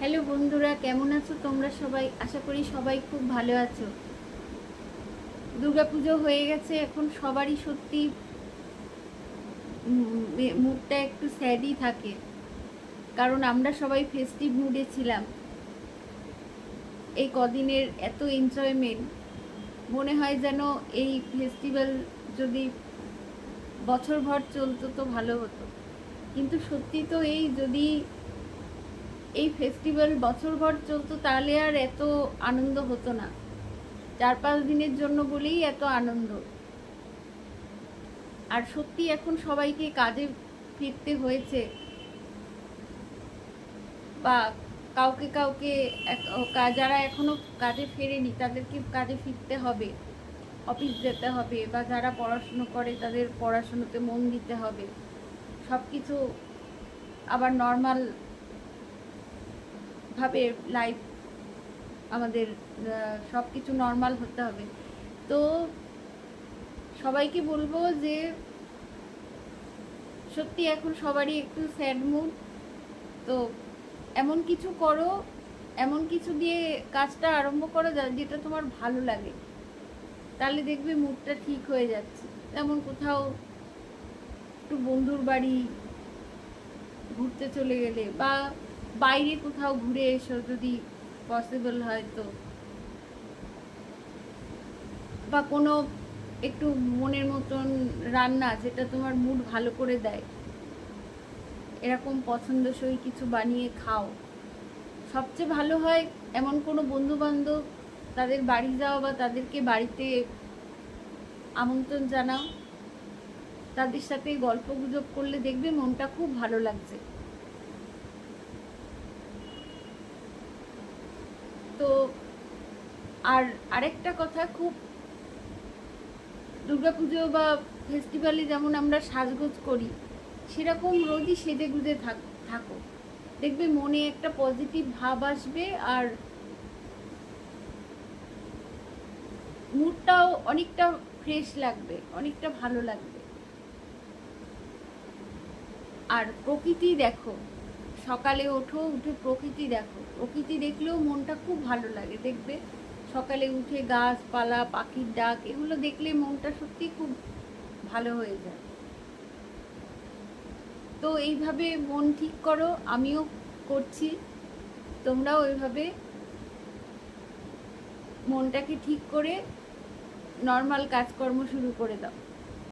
Hello বন্ধুরা, কেমন আছো তোমরা সবাই? আশা করি সবাই খুব ভালো আছো। দুর্গাপুজো হয়ে গেছে, এখন সবারই সত্যি মুডটা একটু স্যাডই থাকে, কারণ আমরা সবাই ফেস্টিভ মুডে ছিলাম। এই কদিনের এত এনজয়মেন্ট, মনে হয় যেন এই ফেস্টিভ্যাল যদি বছরভর চলতো তো ভালো হতো। কিন্তু সত্যি তো যদি এই ফেস্টিভ্যাল বছরভর চলতো তাহলে আর এত আনন্দ হতো না। 4-5 দিনের জন্য বলেই এত আনন্দ। আর সত্যি এখন সবাইকে কাজে ফিরতে হয়েছে, বা কাউকে কাউকে যারা এখনো কাজে ফেরেনি তাদেরকে কাজে ফিরতে হবে, অফিস যেতে হবে, বা যারা পড়াশুনো করে তাদের পড়াশুনোতে মন দিতে হবে। সব কিছু আবার নর্মাল ভাবে লাইফ, আমাদের সব কিছু নর্মাল হতে হবে। তো সবাইকে বলবো যে সত্যি এখন সবারই একটু স্যাড মুড। তো এমন কিছু করো, এমন কিছু দিয়ে কাজটা আরম্ভ করো যেটা তোমার ভালো লাগে, তাহলে দেখবে মুডটা ঠিক হয়ে যাচ্ছে। যেমন কোথাও একটু বন্ধুর বাড়ি ঘুরতে চলে গেলে, বা বাইরে কোথাও ঘুরে এসো যদি পসিবল হয় তো, বা কোনো একটু মনের মতন রান্না যেটা তোমার মুড ভালো করে দেয়, এরকম পছন্দসই কিছু বানিয়ে খাও। সবচেয়ে ভালো হয় এমন কোনো বন্ধু বান্ধব, তাদের বাড়ি যাও বা তাদেরকে বাড়িতে আমন্ত্রণ জানাও, তাদের সাথে গল্প গুজব করলে দেখবে মনটা খুব ভালো লাগছে। তো আর আরেকটা কথা, খুব দুর্গাপুজো বা ফেস্টিভ্যালে যেমন আমরা সাজগোজ করি, সেরকম রোজই সেজে গুজে থাকো, দেখবে মনে একটা পজিটিভ ভাব আসবে, আর মুডটাও অনেকটা ফ্রেশ লাগবে, অনেকটা ভালো লাগবে। আর প্রকৃতি দেখো, সকালে ওঠো, উঠে প্রকৃতি দেখো, প্রকৃতি দেখলেও মনটা খুব ভালো লাগে। দেখবে সকালে উঠে গাছপালা, পাখির ডাক, এগুলো দেখলে মনটা সত্যি খুব ভালো হয়ে যায়। তো এইভাবে মন ঠিক করো, আমিও করছি, তোমরাও ওইভাবে মনটাকে ঠিক করে নর্মাল কাজকর্ম শুরু করে দাও।